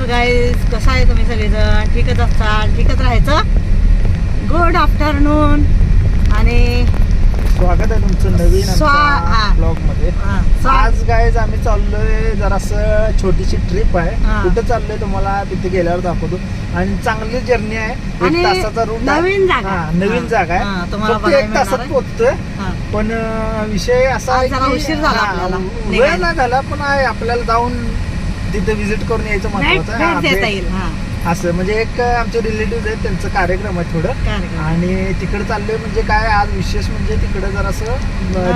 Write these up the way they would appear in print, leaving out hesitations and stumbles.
Guys, कसं आहे तुम्ही सगळेजण? ठीकच असतात, ठीकच राहायचं. गुड आफ्टरनून आणि स्वागत आहे तुमचं नवीन ब्लॉग मध्ये. आज गाईज आम्ही चाललोय जरासं छोटीशी ट्रिप आहे. कुठं चाललोय तुम्हाला तिथे गेल्यावर दाखवतो. आणि चांगली जर्नी आहे, 1 तासाचा रूट, नवीन जागा आहे. फक्त 1 तासात पोहोचतोय. पण विषय असा आहे की उशीर झाला, वेळ नाही झाला, पण आहे आपल्याला जाऊन तिथे विजिट करून यायचं महत्वाचं आहे. असं म्हणजे एक आमचे रिलेटिव्ह आहेत, त्यांचं कार्यक्रम आहे थोडं, आणि तिकडे चाललोय. म्हणजे काय आज विशेष म्हणजे तिकडे जरासं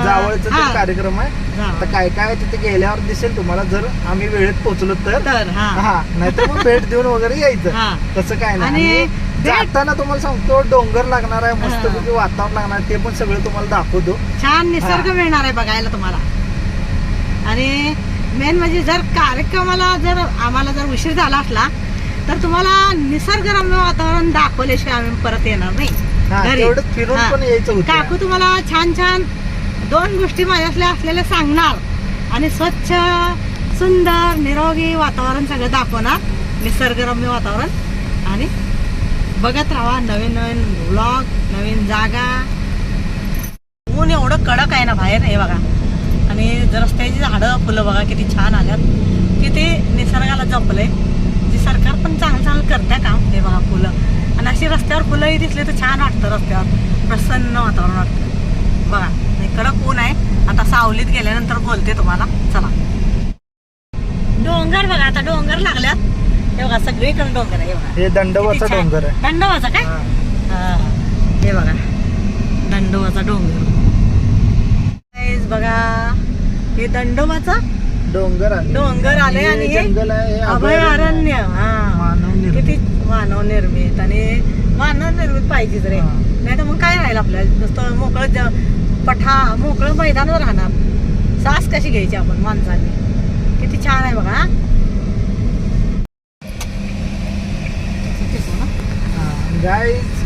जावळचा कार्यक्रम आहे. आता काय काय तिथे गेल्यावर दिसेल तुम्हाला, जर आम्ही वेळेत पोहोचलो तर. हा, नाहीतर मग भेट देऊन वगैरे यायचं, तसं काय नाही. जाताना तुम्हाला सांगतो डोंगर लागणार आहे, मस्तपैकी वातावरण लागणार आहे, ते पण सगळं तुम्हाला दाखवतो. छान निसर्ग मिळणार आहे बघायला तुम्हाला. आणि मेन म्हणजे जर कार्यक्रमाला जर आम्हाला जर उशीर झाला असला तर तुम्हाला निसर्गरम्य वातावरण दाखवल्याशिवाय आम्ही परत येणार नाही घरी. फिरून पण यायचं होतं. काकू तुम्हाला छान छान 2 गोष्टी माझ्यातल्या असलेल्या सांगणार आणि स्वच्छ सुंदर निरोगी वातावरण सगळं दाखवणार, निसर्गरम्य वातावरण. आणि बघत राहा नवीन नवीन व्लॉग, नवीन जागा. ऊन एवढं कडक आहे ना बाहेर, हे बघा. आणि रस्त्याची झाडं फुलं बघा किती छान आल्यात, किती निसर्गाला जपलंय. जी सरकार पण चांगलं चांगलं करते काम. हे बघा फुलं, आणि अशी रस्त्यावर फुलंही दिसले तर छान वाटतं, रस्त्यावर प्रसन्न वातावरण वाटतं बघा. कडक ऊन आहे. आता सावलीत गेल्यानंतर बोलते तुम्हाला. चला, डोंगर बघा, आता डोंगर लागल्यात. हे बघा सगळीकडे डोंगर आहे. हे बघा, हे दंडोबाचा डोंगर आहे. दंडोबाचा काय? हे बघा दंडोबाचा डोंगर बघा. हे दंडोबाचा डोंगर आले आणि हे जंगल आहे, अभयारण्य. किती मानव निर्मित, आणि मानव निर्मित पाहिजेच रे, नाही तर मग काय राहील आपल्याला. नुसतं मोकळं मैदानावर राहणार. सास कशी घ्यायची आपण माणसांनी. किती छान आहे बघा. गाईज,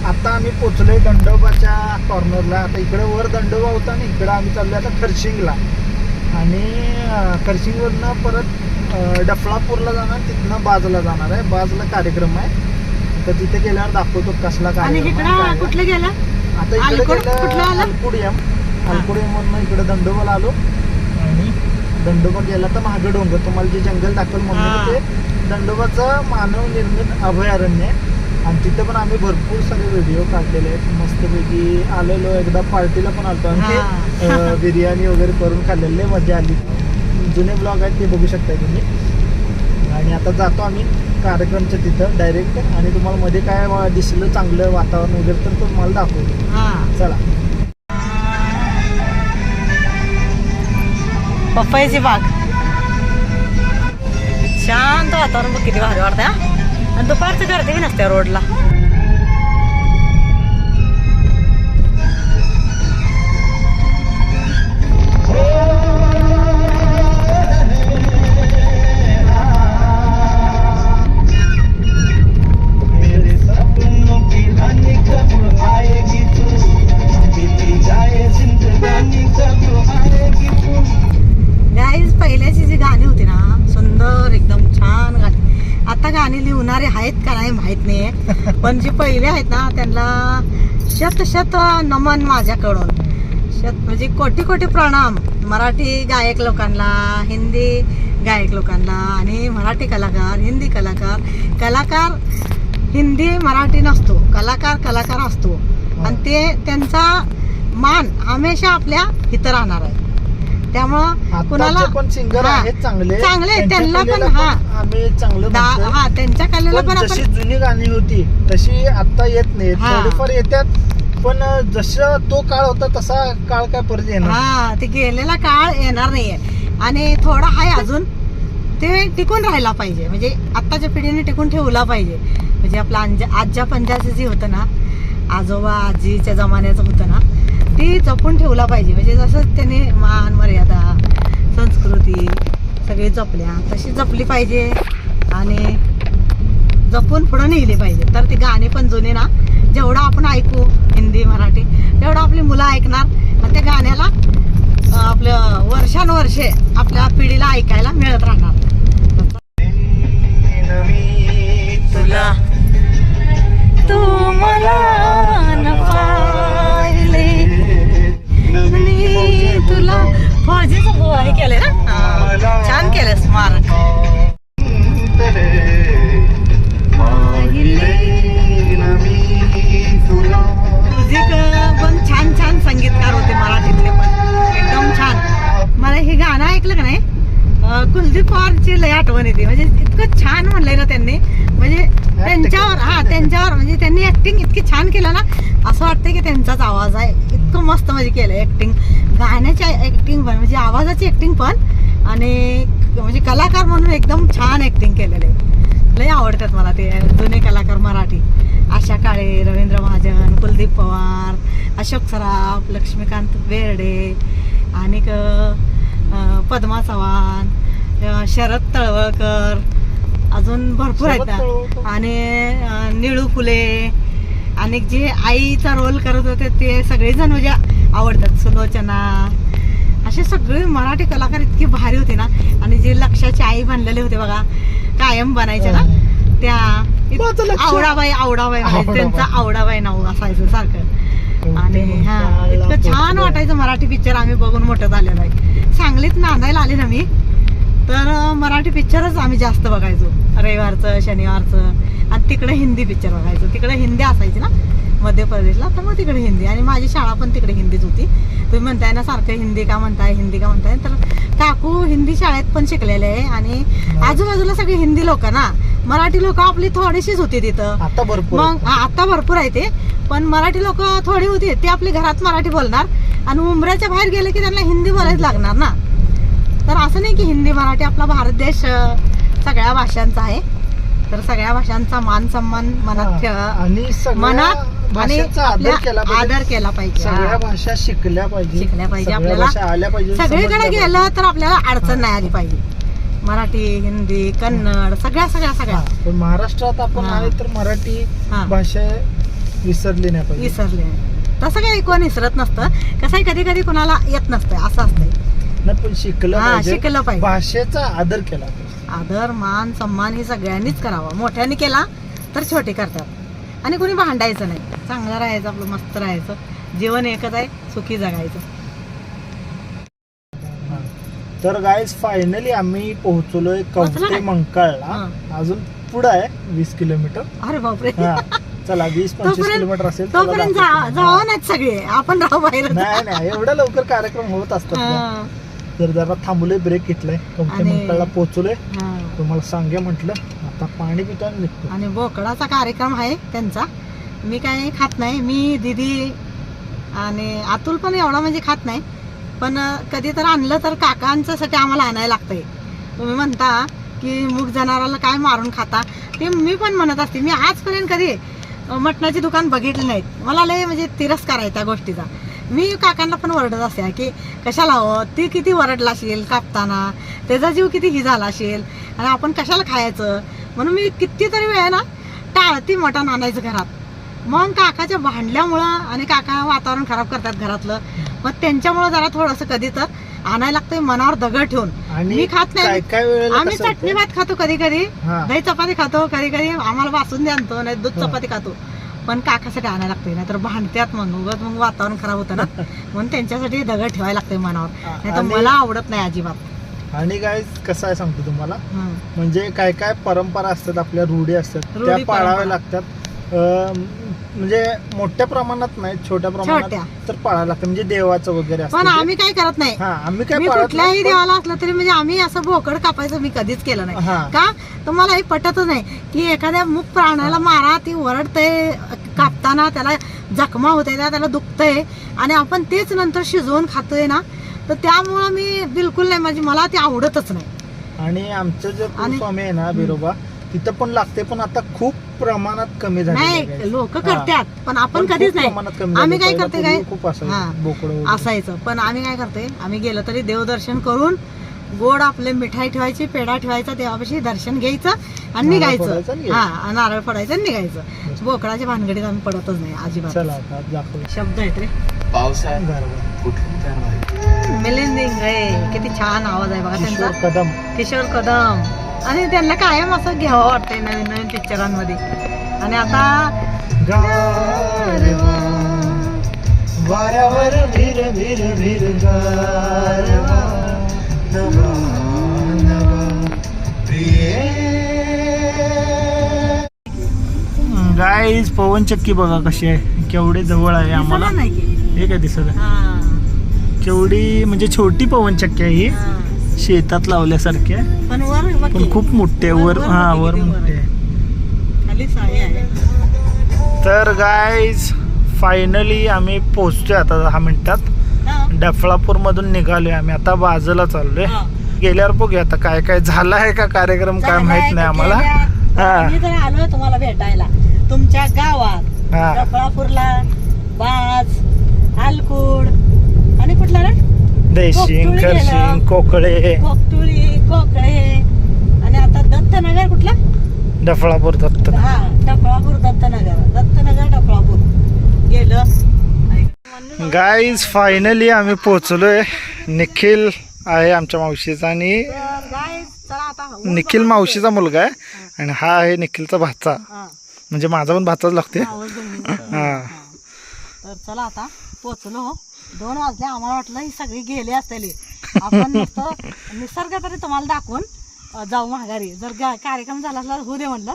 आता आम्ही पोचलोय दंडोबाच्या कॉर्नरला. आता इकडे वर दंडोबा होता आणि इकडे आम्ही चाललोय आता खरशिंगला. आणि खरशिंगवरनं परत डफळापूरला जाणार, तिथनं बाजूला जाणार आहे. बाजूला कार्यक्रम आहे, तर तिथे गेल्यावर दाखवतो कसला कार्यक्रम. कुठलं गेला? आता इकडे गेलं अल्कुडियमवरनं इकडे दंडोबाला आलो. आणि दंडोबा गेला तर महाग डोंगर, तुम्हाला जे जंगल दाखवलं म्हणून ते दंडोबाचं मानव निर्मित अभयारण्य आहे. आणि तिथे पण आम्ही भरपूर सारे व्हिडिओ काढलेले आहेत. मस्तपैकी आलेलो, एकदा पार्टीला पण आलतो आणि बिर्याणी वगैरे करून खाल्लेले, मजा आली. जुने ब्लॉग आहेत ते बघू शकता तुम्ही. आणि आता जातो आम्ही कार्यक्रमच्या तिथं डायरेक्ट, आणि तुम्हाला मध्ये काय दिसलं चांगलं वातावरण वगैरे तर तुम्हाला दाखवतो. चला. पपईची बाग, शांत वातावरण बघ, किती भारी वाटतं. आणि दुपारचं गर्दी बी नसते रोडला. गाईज, पहिल्याची जी गाणी होती ना, सुंदर एकदम छान गाणी. आता गाणी लिहणारे आहेत का नाही माहित नाहीये, पण जे पहिले आहेत ना त्यांना शत नमन माझ्याकडून. म्हणजे कोटी प्रणाम मराठी गायक लोकांना, हिंदी गायक लोकांना, आणि मराठी कलाकार, हिंदी कलाकार हिंदी मराठी नसतो, कलाकार असतो. आणि ते त्यांचा मान हमेशा आपल्या इथं राहणार आहे. त्यामुळं कुणाला पण सिंगर आहेत चांगले त्यांना पण आम्ही चांगलं त्यांच्या कलेला पण जशी जुनी गाणी होती तशी आता येत नाही, थोडीफार येतात. पण जसं तो काळ होता तसा काळ काय परत येणार. ते गेलेला काळ येणार नाहीये. आणि थोडा आहे अजून, ते टिकून राहायला पाहिजे. म्हणजे आत्ताच्या पिढीने टिकून ठेवला पाहिजे. म्हणजे आपलं आज्या पंजाचं जे होतं ना, आजोबा आजीच्या जमान्याचं होतं ना, ती जपून ठेवला पाहिजे. म्हणजे जसं त्याने मान मर्यादा संस्कृती सगळी जपल्या तशी जपली पाहिजे, आणि जपून पुढं नेली पाहिजे. तर ती गाणी पण जुने ना, जेवढं आपण ऐकू हिंदी मराठी तेवढं आपली मुलं ऐकणार. आणि त्या गाण्याला आपलं वर्षानुवर्षे आपल्या पिढीला ऐकायला मिळत राहणार. बघितलं का नाही कुलदीप पवारची लय आठवण येते. म्हणजे इतकं छान म्हणलंय ना त्यांनी, म्हणजे त्यांच्यावर म्हणजे त्यांनी ऍक्टिंग इतकी छान केलं ना, असं वाटतं की त्यांचाच आवाज आहे. इतकं मस्त म्हणजे केलं ऍक्टिंग, गाण्याची ऍक्टिंग पण म्हणजे आवाजाची ऍक्टिंग पण, आणि म्हणजे कलाकार म्हणून एकदम छान ऍक्टिंग केलेलं आहे. लय आवडतात मला ते जुने कलाकार मराठी. आशा काळे, रवींद्र महाजन, कुलदीप पवार, अशोक सराफ, लक्ष्मीकांत बेर्डे, आणि पद्मा चव्हाण, शरद तळवळकर, अजून भरपूर आहेत. आणि निळू फुले, आणि जे आईचा रोल करत होते ते सगळेजण म्हणजे आवडतात. सुलोचना, असे सगळे मराठी कलाकार इतकी भारी होते ना. आणि जे लक्षाची आई बनलेले होते बघा, कायम बनायच्या ना त्या, आवडाबाई म्हणायचं, त्यांचं आवडाबाई नाव असायचं सारखं. आणि हा इतकं छान वाटायचं. मराठी पिक्चर आम्ही बघून मोठं झालेलं आहे. सांगलीत नांदायला आले ना मी, तर मराठी पिक्चरच आम्ही जास्त बघायचो, रविवारचं शनिवारचं. आणि तिकडे हिंदी पिक्चर बघायचो. तिकडे हिंदी असायची ना मध्य प्रदेशला, तर मग तिकडे हिंदी. आणि माझी शाळा पण तिकडे हिंदीच होती. तुम्ही म्हणताय ना सारखं हिंदी का म्हणताय, तर काकू हिंदी शाळेत पण शिकलेले आहे. आणि आजूबाजूला सगळे हिंदी लोक ना, मराठी लोक आपली थोडीशीच होती तिथं. मग आता भरपूर आहे ते, पण मराठी लोक थोडी होती. ते आपली घरात मराठी बोलणार, आणि उमऱ्याच्या बाहेर गेले की त्यांना हिंदी बोलायच लागणार ना. तर असं नाही की हिंदी मराठी, आपला भारत देश सगळ्या भाषांचा आहे. तर सगळ्या भाषांचा मान सन्मान मनात आणि आदर केला पाहिजे. सगळ्या भाषा शिकल्या पाहिजे आपल्याला. सगळीकडे गेलं तर आपल्याला अडचण नाही आली पाहिजे. मराठी, हिंदी, कन्नड, सगळ्या. पण महाराष्ट्रात आपण आहे तर मराठी भाषा विसरली नाही पाहिजे. विसरली तसं काही कोण विसरत नसतं. कसं आहे, कधी कधी कोणाला येत नसतं, असं असतंय. नाही, पण शिकलं पाहिजे. भाषेचा आदर केला पाहिजे. आदर, मान, सन्मान हे सगळ्यांनीच करावा. मोठ्याने केला तर छोटे करतात. आणि कोणी भांडायचं नाही, चांगलं राहायचं, आपलं मस्त राहायचं. जीवन एकच आहे, सुखी जगायचं. तर गाईज फायनली आम्ही पोहोचलोय कवठे मंकाळला. अजून पुढे आहे 20 किलोमीटर. अरे बापरे. चला 20-25 किलोमीटर असेल. तोपर्यंत जावा नाहीत सगळे, आपण राहू बाहेर. नाही एवढ्या लवकर कार्यक्रम होत असतात. तर जरा थांबलोय, ब्रेक घेतलाय, कवठे मंकाळला पोहोचलोय. तुम्हाला सांगे म्हटलं, आता पाणी पितो आणि निघतो. आणि बोकडाचा कार्यक्रम आहे त्यांचा. मी काय खात नाही, मी दीदी आणि अतुल पण एवढा म्हणजे खात नाही. पण कधी तर आणलं तर काकांच्यासाठी आम्हाला आणायला लागतंय. तुम्ही म्हणता की मूग जनावराला काय मारून खाता, ते मी पण म्हणत असते. मी आजपर्यंत कधी मटणाची दुकान बघितली नाहीत. मला लय म्हणजे तिरस्कार आहे त्या गोष्टीचा. मी काकांना पण ओरडत असते की कशाला हो, ती किती ओरडला असेल कापताना, त्याचा जीव किती ही झाला असेल, आणि आपण कशाला खायचं. म्हणून मी कितीतरी वेळा ना टाळती मटण आणायचं घरात. मग काकाच्या भांडल्यामुळं, आणि काका वातावरण खराब करतात घरातलं, मग त्यांच्यामुळं जरा थोडंसं कधी तर आणायला लागतंय मनावर दगड ठेवून. मी खात नाही. आम्ही चटणी भात खातो, कधी कधी दही चपाती खातो, कधी कधी आम्हाला बासुंदी आणतो, नाही दूध चपाती खातो. पण काकासाठी आणायला लागतंय, नाहीतर भांडत्यात. मग वातावरण खराब होतं ना, म्हणून त्यांच्यासाठी दगड ठेवायला लागतंय मनावर. नाही तर मला आवडत नाही अजिबात. आणि काय कसं आहे सांगतो तुम्हाला, म्हणजे काय काय परंपरा असतात, आपल्या रूढी असतात, त्या पाळाव्या लागतात. म्हणजे मोठ्या प्रमाणात नाही, छोट्या प्रमाणात तर पाळायला लागतं. म्हणजे देवाचं वगैरे असतं. पण आम्ही काय करत नाही. आम्ही काय कुठल्याही देवाला असलं तरी म्हणजे आम्ही असं बोकड कापायचं मी कधीच केलं नाही. का तुम्हाला हे पटतच नाही की एखाद्या मुक प्राण्याला मारा, ती ओरडते कापताना, त्याला जखमा होते, त्याला दुखतंय, आणि आपण तेच नंतर शिजवून खातोय ना. तर त्यामुळं मी बिलकुल नाही, म्हणजे मला ते आवडतच नाही. आणि आमचं जे स्वामी आहे ना बिरोबा, तिथं पण लागते, पण आता खूप प्रमाणात कमी झाले. नाही, लोक करतात, पण आपण कधीच नाही. आम्ही काय करते, काय खूप असायचं. पण आम्ही काय करते, आम्ही गेलो तरी देवदर्शन करून गोड आपले मिठाई ठेवायची, पेढा ठेवायचा, देवापाशी दर्शन घ्यायचं आणि निघायचं. नारळ फोडायचं आणि निघायचं. बोकडाच्या भानगडीत आम्ही पडतच नाही अजिबात. शब्द आहेत रे, मिलिंद इंगळे, किती छान आवाज आहे बघा त्यांचा, किशोर कदम. आणि त्यांना कायम असं घ्यावं वाटतंय नवीन नवीन पिक्चरांमध्ये. आणि आता वाऱ्यावर वीर वीर वीर गाईज पवन चक्की बघा कशी आहे, केवढी जवळ आहे आम्हाला. हे काय दिसत आहे, केवढी म्हणजे छोटी पवन चक्की आहे ही. शेतात लावल्यासारखे आहे. पण वर बघ पण की. खूप मोठे वर वर हा बघ वर किती वर मोठे आहे. खाली साई आहे. तर गाईज फायनली आम्ही पोहोचतोय आता 10 मिनिटात. हा. डफळापूर मधून निघालोय आम्ही आता बाजूला चाललोय. हा. गेल्यावर बघूया आता काय काय झालं आहे का कार्यक्रम काय माहित नाही आम्हाला. हा. मी तर आलोय तुम्हाला भेटायला तुमच्या गावात हा. डफळापूरला. बाज, अलकुड आणि कुठला रे देशिंग कोकटुळी खरशिंग गेलं. कोकळे कोकटुळी, कोकळे आणि आता दत्तनगर कुठला डफळापूर दत्त. हा डफळापूर दत्तनगर डफळापूर गेलं. गाईज फायनली आम्ही पोहोचलोय. निखिल आहे आमच्या मावशीचा आणि तर guys, चला आता निखिल मावशीचा मुलगा आहे आणि हा आहे निखिलचा भाचा. हा. म्हणजे माझा पण भाचाच लागते. आवाज बहिणीचा. हा. तर चला आता पोचलो. 2 वाजले. आम्हाला वाटलं ही सगळी गेली असतेली. आपण नुसतं निसर्ग तरी तुम्हाला दाखवून जाऊ माघारी. जर कार्यक्रम झाला असला होऊ दे म्हणलं,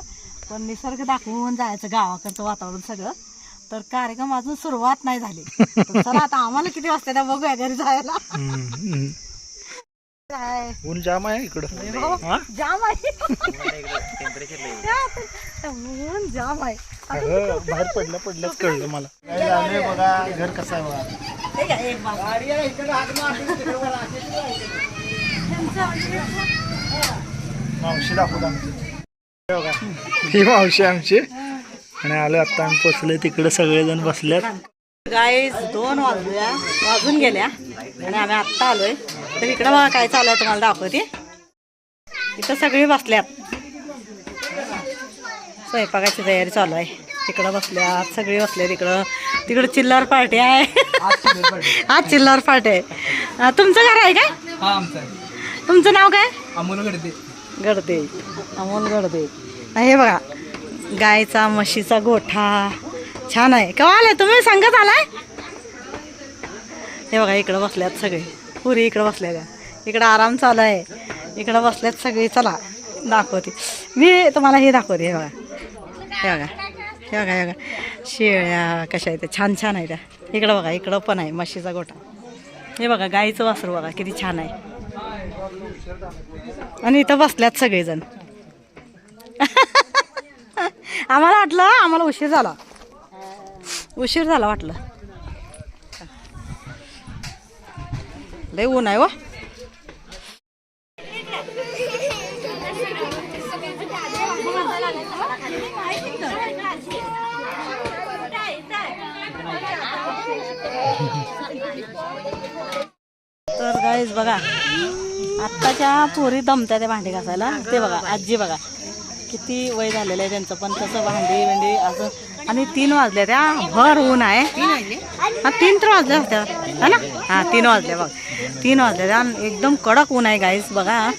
पण निसर्ग दाखवून जायचं गावाकडचं वातावरण सगळं. तर कार्यक्रम अजून सुरुवात नाही झाली. तर चला आता आम्हाला किती वाजता त्या बघूया घरी जायला. काय ऊन जाम आहे इकडं. हा? जाम आहे. ऊन जाम आहे. अगं, बाहेर पडल्याच कळलं मला. काय झालंय बघा, घर कसं आहे बघा. ठीक आहे, एक बाब. मावशी दाखवत आमची. हे बघा, ही मावशी आमची. आणि आलो आता आम्ही पोचलोय तिकडे सगळेजण बसल्यात. गाईज 2 वाजून गेल्या आणि आम्ही आत्ता आलोय. तर इकडं बघा काय चालू आहे तुम्हाला दाखवते. इथं सगळी बसल्यात. स्वयंपाकाची तयारी चालू आहे. तिकडं बसल्यात सगळी बसल्यात. तिकडं चिल्लर पार्टी आहे. आज चिल्लर पार्टी आहे. तुमचं घर आहे काय? हा आमचा आहे. तुमचं नाव काय? अमोल गडदे. गडदे, अमोल गडदे. हे बघा गायचा म्हशीचा गोठा छान आहे. केव्हा आलाय तुम्ही? संगत आलाय? हे बघा इकडं बसल्यात सगळे. पुरी इकडं बसल्या का? इकडं आराम चालू आहे. इकडं बसल्यात सगळे. चला दाखवते मी तुम्हाला. हे दाखवते. हे बघा हे बघा हे बघा हे बघा शेळ्या कशा आहेत छान छान आहे त्या. इकडं बघा इकडं पण आहे म्हशीचा गोठा. हे बघा गाईचं वासरू बघा किती छान आहे. आणि इथं बसल्यात सगळेजण. आम्हाला वाटलं आम्हाला उशीर झाला वाटलं. लय ऊन आहे व. तर गाईज बघा आत्ताच्या पोरी दमत्या त्या भांडी घासायला. ते बघा आजी बघा किती वय झालेलं आहे त्यांचं, पण तसं भांडी असं. आणि 3 वाजले त्या. भर ऊन आहे. हा 3 तर वाजले असत्या है ना. हा 3 वाजले बघ. 3 वाजले त्या. एकदम कडक ऊन आहे गाईस बघा.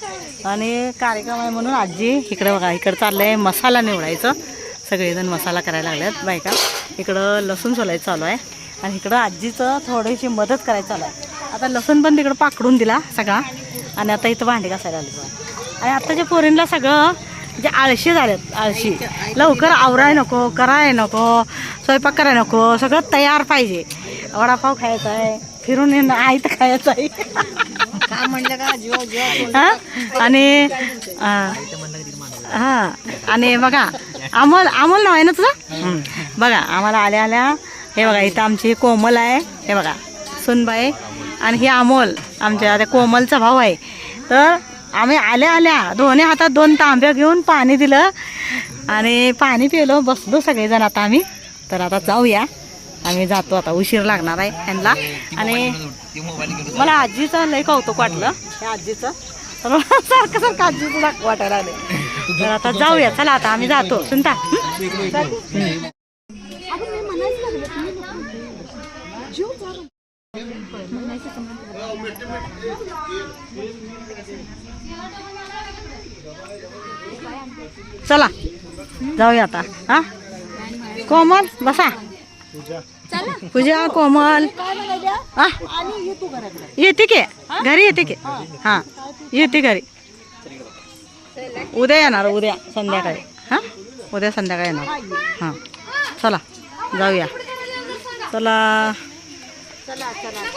आणि कार्यक्रम आहे म्हणून आजी इकडे बघा इकडं चाललंय मसाला निवडायचं. सगळेजण मसाला करायला लागल्यात बायका. इकडं लसूण सोलायचं चालू आहे. आणि इकडं आजीचं थोडीशी मदत करायची चालू आहे. आता लसूण पण तिकडं पाकडून दिला सगळा. आणि आता इथं भांडी घासायला आली. आणि आत्ताच्या पोरींना सगळं म्हणजे आळशी झालेत. आळशी लवकर आवराय नको, कराय नको, स्वयंपाक कराय नको, सगळं तयार पाहिजे. वडापाव खायचा आहे, फिरून येणं आहे तर खायचं आहे. काय म्हणलं का हां. आणि हां आणि बघा अमोल नाव आहे ना तुझं. बघा आम्हाला आल्या हे बघा इथं आमची कोमल आहे. हे बघा सुनबाई. आणि हे अमोल आमच्या त्या कोमलचा भाऊ आहे. तर आम्ही आल्या दोन्ही हातात 2 तांब्या घेऊन पाणी दिलं आणि पाणी पिलो. बसलो सगळेजण आता आम्ही. तर आता जाऊया. आम्ही जातो आता. उशीर लागणार आहे त्यांना. आणि मला आजीचं लय कौतुक वाटलं. या आजीचं सारखं आजीचं दाखव वाटायला आले. तर आता जाऊया. चला आता आम्ही जातो. सुनता चला जाऊया आता. हा कोमल बसा. पूजा कोमल हा येते की घरी येते की. हा येते घरी. उद्या येणार. उद्या संध्याकाळी. हां उद्या संध्याकाळी येणार. हां चला जाऊया.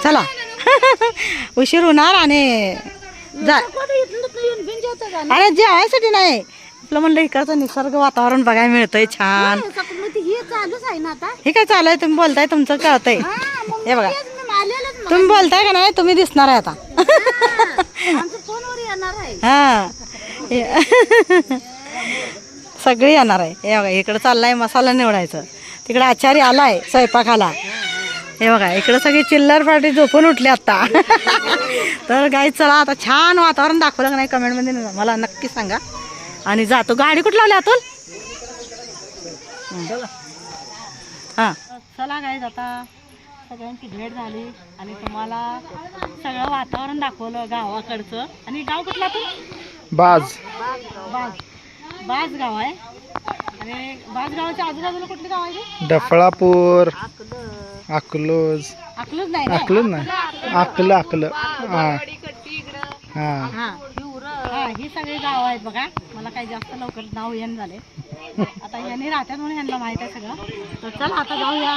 चला उशीर होणार आणि जा अरे जेवायसाठी नाही आपलं म्हणलं इकडचं निसर्ग वातावरण बघायला मिळतंय छान. हे काय चालू आहे तुम्ही बोलताय तुमचं कळतंय. हे बघा तुम्ही बोलताय का नाही तुम्ही दिसणार आहे आता. हा सगळी येणार आहे. हे बघा इकडं चाललाय मसाला निवडायचं तिकडे आचारी आलाय स्वयंपाकाला. हे बघा इकडं सगळी चिल्लर पार्टी झोपून उठली आता. तर गाई चला आता छान वातावरण दाखवलं का नाही कमेंटमध्ये मला नक्की सांगा. आणि जातो गाडी कुठं लावली अतुल. हां चला गाईज आता सगळ्यांची भेट झाली आणि तुम्हाला सगळं वातावरण दाखवलं गावाकडचं. आणि गाव कुठलं अतुल. बाज बाज गाव आहे. आणि बाज गावाच्या आजूबाजूला कुठली गाव आहे. डफळापूर अकलूज अकलूज नाही अकलूज नाही अकलं हा ही सगळी गाव आहेत बघा. मला काही जास्त लवकर नाव येणं झाले आता यांनी राहतात म्हणून यांना माहित आहे सगळं. तर चला आता जाऊया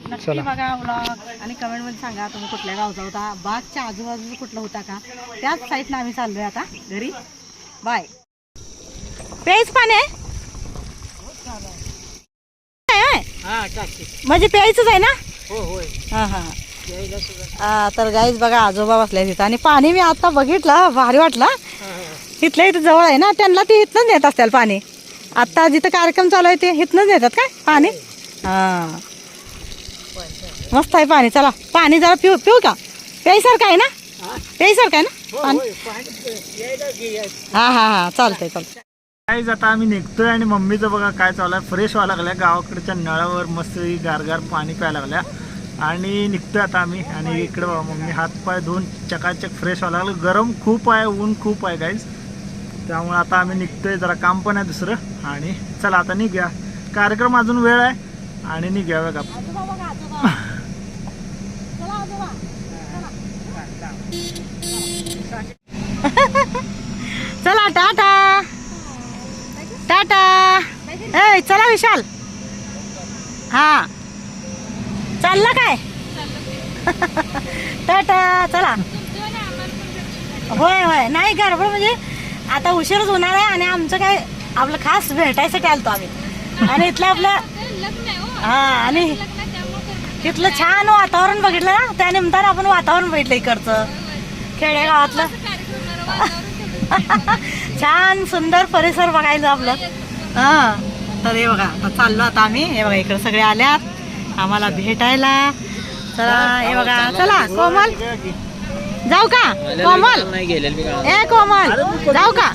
नक्की बघा व्लॉग आणि कमेंट मध्ये सांगा तुम्ही कुठल्या गावचा होता. बागच्या आजूबाजूला कुठला होता का त्याच साईडनं आम्ही चाललोय आता घरी. बाय. प्यायच पाणी आहे म्हणजे प्यायचंच आहे ना. हा हा तर गाईज बघा आजोबा बसल्या तिथं आणि पाणी मी आता बघितलं भारी वाटलं. इथल्या इथं जवळ आहे ना त्यांना ते इथनंच नेत असतील पाणी. आता जिथं कार्यक्रम चालू आहे ते इथनंच नेतात काय पाणी. हा मस्त आहे पाणी. चला पाणी जरा पिऊ का. प्यायसारखं आहे ना प्यायसारखं आहे ना पाणी. हा चालतंय चालतंय. काहीच आता आम्ही निघतोय आणि मम्मीचं बघा काय चालू आहे. फ्रेश व्हायला लागल्या गावाकडच्या नळावर मस्त गारगार पाणी प्यायला लागल्या आणि निघतोय आता आम्ही. आणि इकडे बघा मम्मी हात पाय धुवून चकाचक फ्रेश व्हायला लागलं. गरम खूप आहे ऊन खूप आहे गाईज त्यामुळे आता आम्ही निघतोय. जरा काम पण आहे दुसरं आणि चला आता निघूया. कार्यक्रम अजून वेळ आहे आणि निघूया बघा. चला टाटा टाटा. ए चला विशाल. हा चालला काय. टाटा चला. होय नाही गडबड म्हणजे आता उशीरच होणार आहे आणि आमचं काय आपलं खास भेटायसाठी आलतो आम्ही. आणि इथलं आपलं हा आणि इथलं छान वातावरण बघितलं ना त्यानिमित्तानं आपण वातावरण बघितलं इकडचं खेडेगावातलं. छान सुंदर परिसर बघायचं आपलं. हा तर हे बघा आता चाललो आता आम्ही. हे बघा इकडे सगळे आल्यात आम्हाला भेटायला. चला हे बघा चला कोमल जाऊ का. कोमल ए कोमल जाऊ का.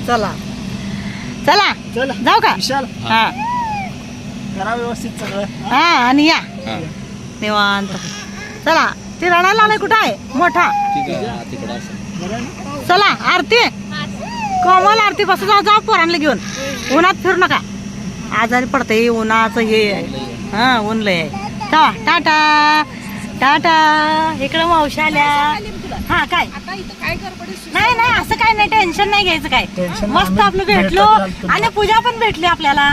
चला चला चला जाऊ का. हा करा व्यवस्थित सगळं. हा आणि या निवांत. चला ते रडायला आलाय कुठं आहे मोठा. चला आरती कोमल आरती बस जाऊ पोरांना घेऊन. उन्हात फिरू नका आजारी पडते उन्हाचं हे. हा ऊन लय आहे. चला टाटा टाटा. इकडं मावशी आल्या. हा काय नाही असं काय नाही टेन्शन नाही घ्यायचं काय. मस्त आपलं भेटलो आणि पूजा पण भेटली आपल्याला.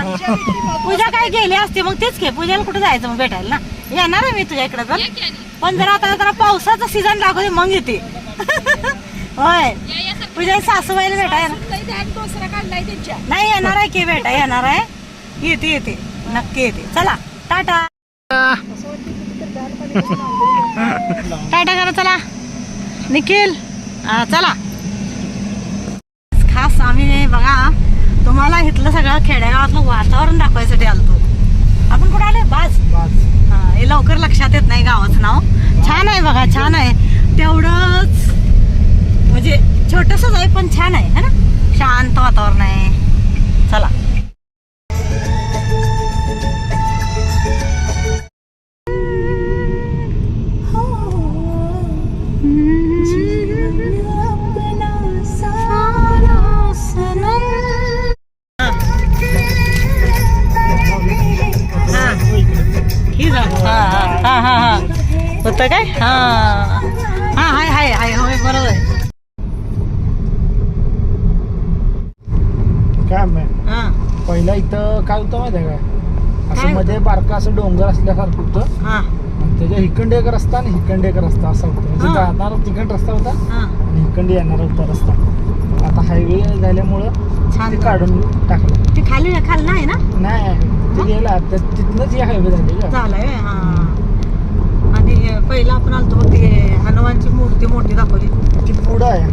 पूजा काय गेली असते मग तेच घे पूजाला कुठे जायचं मग भेटायला ना. येणार आहे मी तुझ्या इकडे पण जरा आता जरा पावसाचा सीझन लागू दे मग येते. होय पूजा सासूबाईला भेटायला नाही येणार आहे की भेटा येणार आहे. येते नक्की येते. चला टाटा टाटा करा. चला निखिल चला. खास आम्ही बघा तुम्हाला इथलं सगळं खेडेगावातलं वातावरण दाखवायसाठी आलतो. आपण कुठे आले बाज. हे लवकर लक्षात येत नाही गावाचं नाव. छान आहे बघा छान आहे. तेवढंच म्हणजे छोटसच आहे पण छान आहे ना. शांत वातावरण आहे. चला होतं काय. हाय होय बरोबर आहे. काय हा पहिला इथं काय होतं माहिती आहे काय, काय असं होतं? मध्ये बारका असं डोंगर असल्यासारखं होतं. हा आणि त्याच्या हिकंड एक रस्ता आणि हिकंड एक रस्ता असा होता. म्हणजे हा. जाणारा तिकंड रस्ता होता हा आणि हिकंड येणारा होता रस्ता. आता हायवे झाल्यामुळं छान ते झालं. काढून टाकलं. ते खाली नाही ना नाही ते गेला तिथनंच हे हायवे झाले का. झालंय हा. आणि पहिला आपण आलतो बघ ते हनुमानची मूर्ती मोठी दाखवली ती पुढं आहे,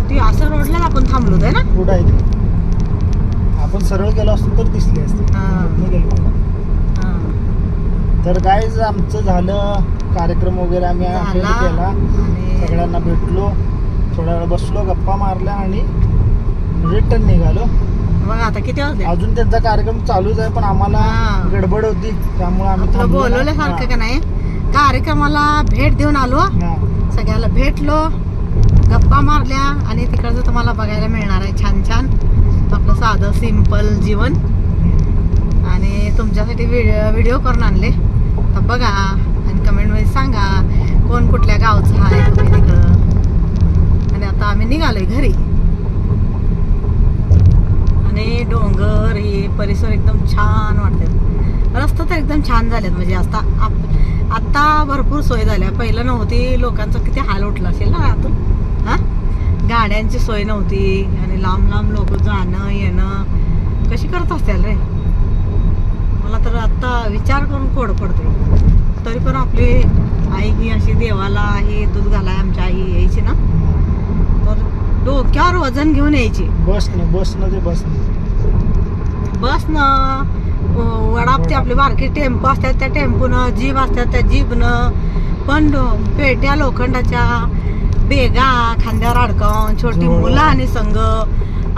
ती असं रोडला आपण थांबलो होतो ना. पुढं आहे ती. आपण सरळ गेलो असतो तर दिसली असते. हा. इथनं गेलो. हा. तर गाईज आमचं झालं कार्यक्रम वगैरे आम्ही अटेंड झाला. केला. आणि सगळ्यांना भेटलो, थोडा वेळ बसलो, गप्पा मारल्या आणि रिटर्न निघालो. मग आता किती वाजले अजून त्यांचा कार्यक्रम चालूच आहे पण आम्हाला हा. गडबड होती त्यामुळे आम्ही आपलं थांबलो नाही. बोलवल्यासारखं का नाही कार्यक्रमाला भेट देऊन आलो, हा. सगळ्याला भेटलो, गप्पा मारल्या आणि तिकडचं तुम्हाला बघायला मिळणार आहे छान छान आपलं साधं सिंपल जीवन. आणि तुमच्यासाठी व्हिडिओ करून आणले तर बघा आणि कमेंटमध्ये सांगा कोण कुठल्या गावचं आहे तुम्ही तिकडं. आणि आता आम्ही निघालोय घरी आणि डोंगर हे परिसर एकदम छान वाटतात. रस्ता तर एकदम छान झालेत म्हणजे आता भरपूर सोय झाल्या. पहिलं नव्हती, लोकांचं किती हाल उठला असेल ना आतून. हा गाड्यांची सोय नव्हती आणि लांब लांब लोक जाणं येणं कशी करत असतील रे. मला तर आता विचार करून कोड पडतो. तरी पण आपली आई ही अशी देवाला हे दूध घालाय आमची आई यायची ना, तर डोक्यावर वजन घेऊन यायची. बसनं वडापते आपले बारके टेम्पो असतात त्या टेम्पोनं, जीप असतात त्या जीपनं, पण पेट्या लोखंडाच्या, बेगा खांद्यावर अडकावून, छोटी मुलं आणि संघ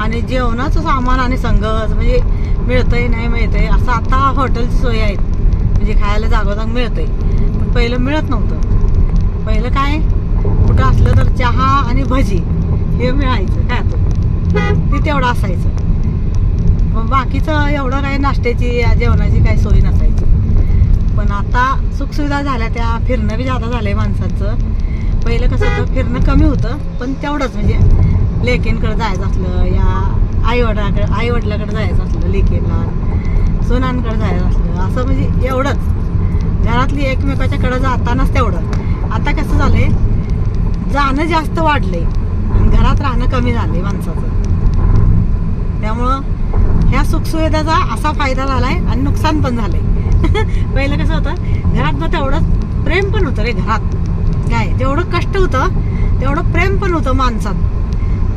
आणि जेवणाचं सामान आणि संघ म्हणजे मिळतंय नाही मिळतंय असं. आता हॉटेलची सोय आहेत म्हणजे खायला जागोजाग मिळतंय, पण पहिलं मिळत नव्हतं. पहिलं काय कुठं असलं तर चहा आणि भजी हे मिळायचं काय ते तेवढं असायचं. मग बाकीचं एवढं काही नाश्त्याची जेवणाची काही सोय नसायची. पण आता सुखसुविधा झाल्या, त्या फिरणं बी जादा झालंय माणसाचं. पहिलं कसं होतं फिरणं कमी होतं पण तेवढंच म्हणजे लेकींकडे जायचं असलं या आईवडिलाकडे जायचं असलं, लेकींना सुनांकडे जायचं असलं असं म्हणजे एवढंच. घरातली एकमेकाच्याकडे जातानाच तेवढं. आता कसं झालंय जाणं जास्त वाढलंय आणि घरात राहणं कमी झालंय माणसाचं. त्यामुळं ह्या सुखसुविधाचा असा फायदा झालाय आणि नुकसान पण झालंय. पहिलं कसं होतं घरात मग तेवढं प्रेम पण होतं रे. घरात काय जेवढं कष्ट होतं तेवढं प्रेम पण होतं माणसात.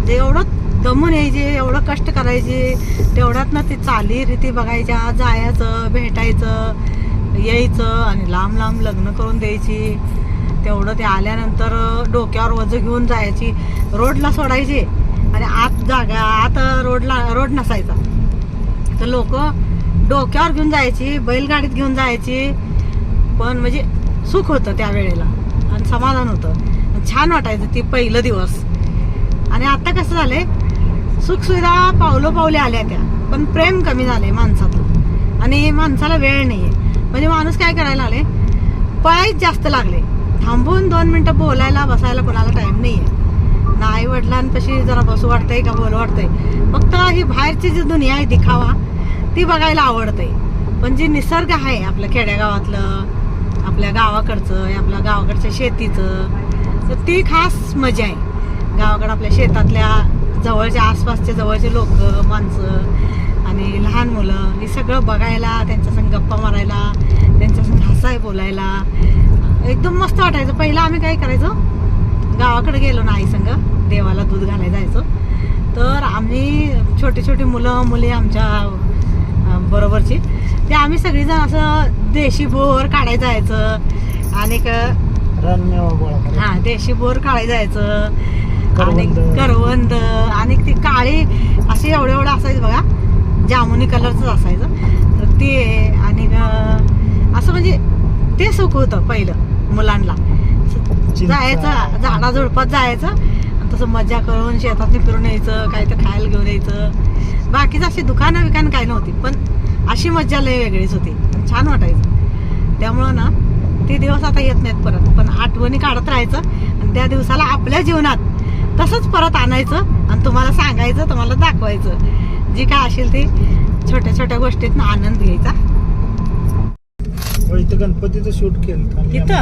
जे एवढं दमून यायचे, एवढं कष्ट करायचे, तेवढ्यात ना ती चाली रीती बघायच्या, जायचं भेटायचं यायचं आणि लांब लांब लग्न करून द्यायची. तेवढं ते आल्यानंतर डोक्यावर वजं घेऊन जायची, रोडला सोडायची आणि आत रोड नसायचा तर लोक डोक्यावर घेऊन जायची, बैलगाडीत घेऊन जायची. पण म्हणजे सुख होतं त्या वेळेला आणि समाधान होतं, छान वाटायचं ती पहिलं दिवस. आणि आता कसं झालंय सुखसुविधा पावले आल्या त्या पण प्रेम कमी झालंय माणसातलं आणि माणसाला वेळ नाहीये. म्हणजे माणूस काय करायला लागले पळायच जास्त लागले. थांबून 2 मिनिटं बोलायला बसायला कोणाला टाइम नाहीये ना. आई वडिलांपाशी जरा बसू वाटतंय का बोलू वाटतंय. फक्त ही बाहेरची जी दुनिया आहे दिखावा ती बघायला आवडतंय. पण जे निसर्ग आहे आपलं खेड्यागावातलं, आपल्या गावाकडचं, आपल्या गावाकडच्या शेतीचं, तर ती खास मजा आहे. गावाकडं आपल्या शेतातल्या जवळच्या आसपासच्या जवळचे लोक माणसं आणि लहान मुलं हे सगळं बघायला, त्यांच्यासंग गप्पा मारायला, त्यांच्यासंग हसाय बोलायला एकदम मस्त वाटायचं. पहिलं आम्ही काय करायचो गावाकडे गेलो ना आई संग देवाला दूध घालायला जायचो तर आम्ही छोटी मुलं मुली आमच्या बरोबरची ते आम्ही सगळीजण असं देशी बोर काढायला जायचं आणि देशी बोर काढायला जायचं आणि करवंद आणि ती काळी अशी एवढं असायचं बघा, जामुनी कलरच असायचं तर ते. आणि असं म्हणजे ते सुख होतं पहिलं मुलांना. जायचं झाडाझुडपात जायचं आणि तसं मजा करून शेतातून फिरून यायचं, काय तर खायला घेऊन यायचं. बाकीचं अशी दुकानं विकानं काय नव्हती पण अशी मजा लय वेगळीच होती, छान वाटायचं. त्यामुळं ना ते दिवस आता येत नाहीत परत, पण आठवणी काढत राहायचं आणि त्या दिवसाला आपल्या जीवनात तसंच परत आणायचं आणि तुम्हाला सांगायचं, तुम्हाला दाखवायचं. जी काय असेल ती छोट्या छोट्या गोष्टीत आनंद घ्यायचा. इथं गणपतीचं शूट केलं तिथं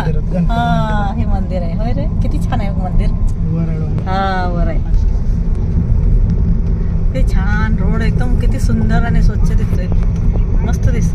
हे मंदिर आहे. होय रे, किती छान आहे मंदिर. हा वर आहे. ते छान रोड एकदम किती सुंदर आणि स्वच्छ दिसतोय. मस्त दिसतोय.